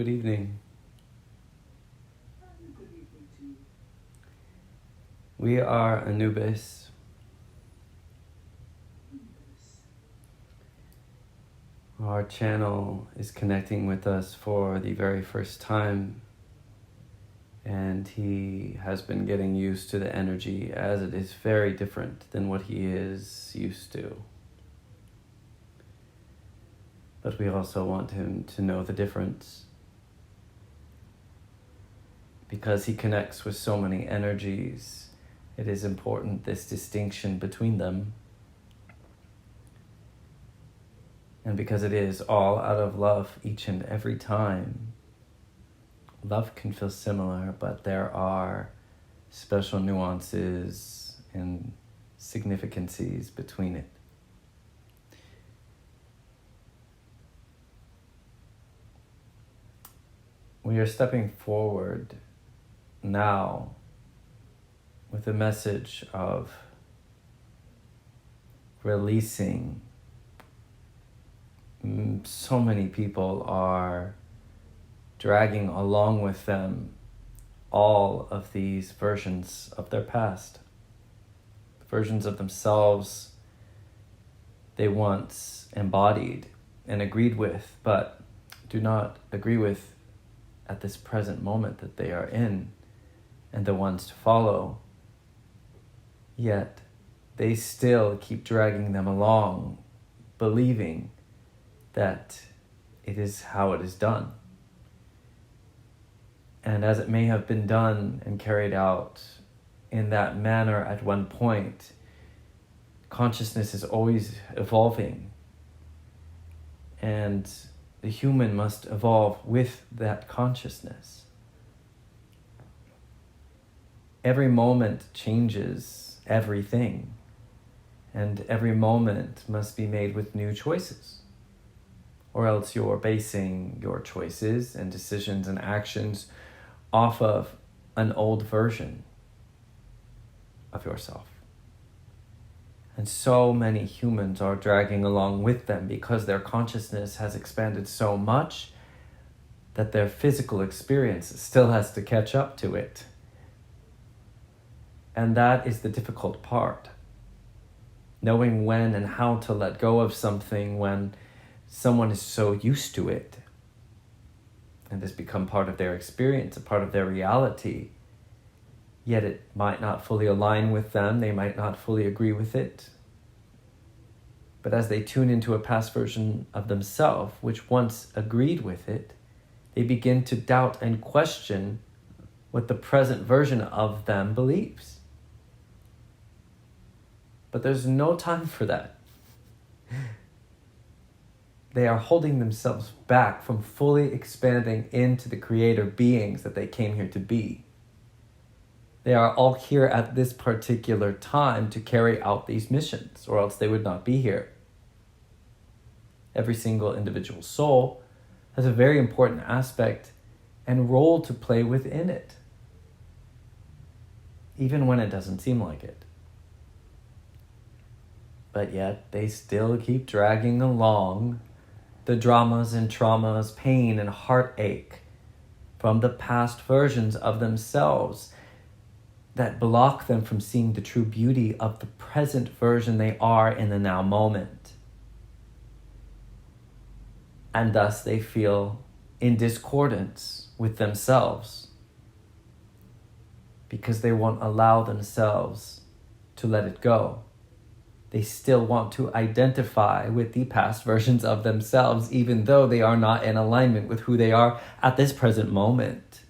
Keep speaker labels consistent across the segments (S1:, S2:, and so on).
S1: Good evening.
S2: Good evening to you.
S1: We are Anubis. Our channel is connecting with us for the very first time, and he has been getting used to the energy as it is very different than what he is used to. But we also want him to know the difference, because he connects with so many energies. It is important, this distinction between them. And because it is all out of love each and every time, love can feel similar, but there are special nuances and significances between it. We are stepping forward now with a message of releasing. So many people are dragging along with them all of these versions of their past, versions of themselves they once embodied and agreed with, but do not agree with at this present moment that they are in, and the ones to follow. Yet they still keep dragging them along, believing that it is how it is done. And as it may have been done and carried out in that manner at one point, consciousness is always evolving, and the human must evolve with that consciousness. Every moment changes everything, and every moment must be made with new choices, or else you're basing your choices and decisions and actions off of an old version of yourself. And so many humans are dragging along with them because their consciousness has expanded so much that their physical experience still has to catch up to it. And that is the difficult part. Knowing when and how to let go of something when someone is so used to it, and has become part of their experience, a part of their reality, yet it might not fully align with them, they might not fully agree with it. But as they tune into a past version of themselves, which once agreed with it, they begin to doubt and question what the present version of them believes. But there's no time for that. They are holding themselves back from fully expanding into the creator beings that they came here to be. They are all here at this particular time to carry out these missions, or else they would not be here. Every single individual soul has a very important aspect and role to play within it, even when it doesn't seem like it. But yet they still keep dragging along the dramas and traumas, pain and heartache from the past versions of themselves that block them from seeing the true beauty of the present version they are in the now moment. And thus they feel in discordance with themselves because they won't allow themselves to let it go. They still want to identify with the past versions of themselves, even though they are not in alignment with who they are at this present moment.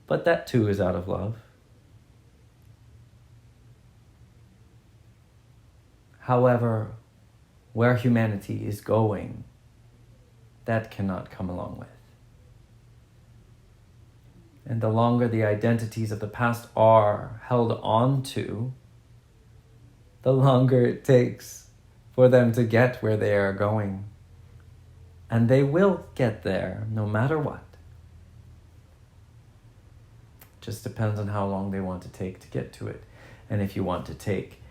S1: But that too is out of love. However, where humanity is going, that cannot come along with. And the longer the identities of the past are held on to, the longer it takes for them to get where they are going. And they will get there no matter what. Just depends on how long they want to take to get to it. And if you want to take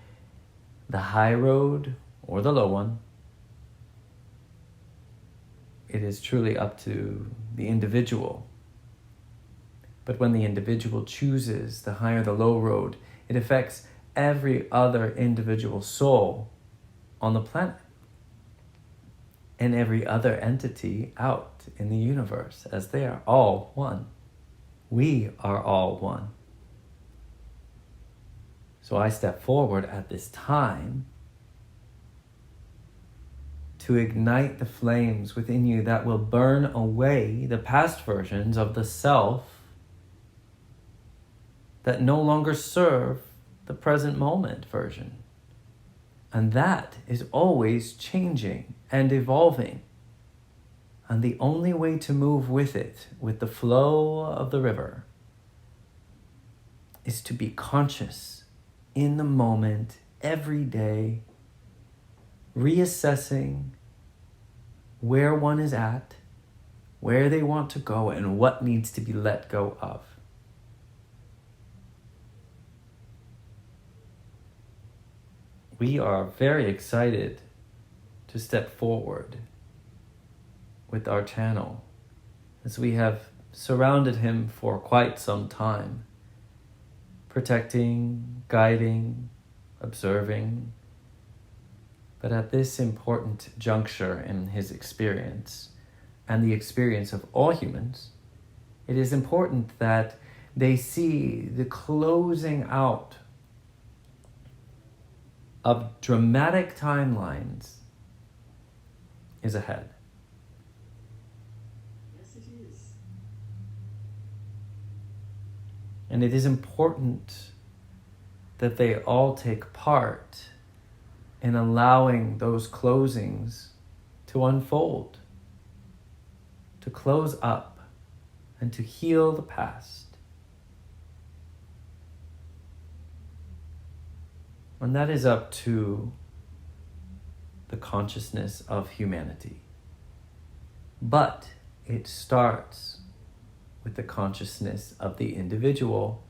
S1: the high road or the low one, it is truly up to the individual. But when the individual chooses the high or the low road, it affects every other individual soul on the planet and every other entity out in the universe, as they are all one. We are all one. So I step forward at this time to ignite the flames within you that will burn away the past versions of the self that no longer serve the present moment version. And that is always changing and evolving. And the only way to move with it, with the flow of the river, is to be conscious in the moment, every day, reassessing where one is at, where they want to go, and what needs to be let go of. We are very excited to step forward with our channel, as we have surrounded him for quite some time, protecting, guiding, observing. But at this important juncture in his experience, and the experience of all humans, it is important that they see the closing out of dramatic timelines is ahead.
S2: Yes, it is.
S1: And it is important that they all take part in allowing those closings to unfold, to close up, and to heal the past. And that is up to the consciousness of humanity. But it starts with the consciousness of the individual,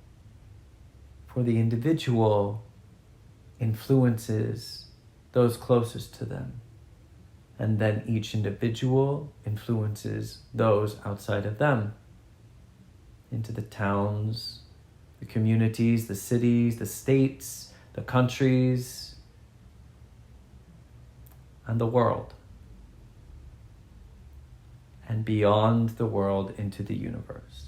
S1: for the individual influences those closest to them. And then each individual influences those outside of them, into the towns, the communities, the cities, the states, the countries, and the world, and beyond the world into the universe.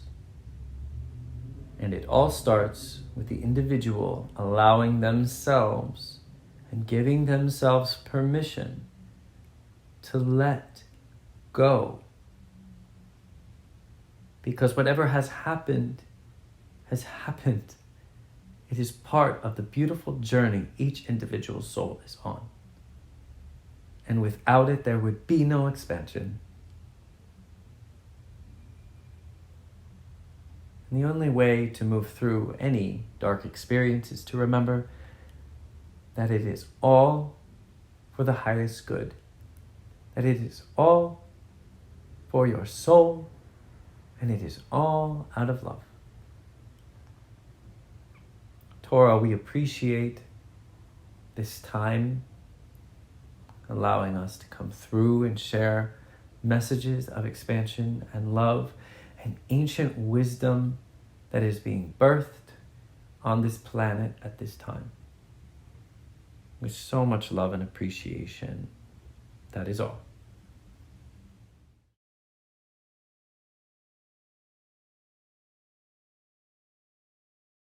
S1: And it all starts with the individual allowing themselves and giving themselves permission to let go. Because whatever has happened has happened. It is part of the beautiful journey each individual soul is on. And without it, there would be no expansion. And the only way to move through any dark experience is to remember that it is all for the highest good. That it is all for your soul, and it is all out of love. Torah, we appreciate this time, allowing us to come through and share messages of expansion and love and ancient wisdom that is being birthed on this planet at this time. With so much love and appreciation, that is all.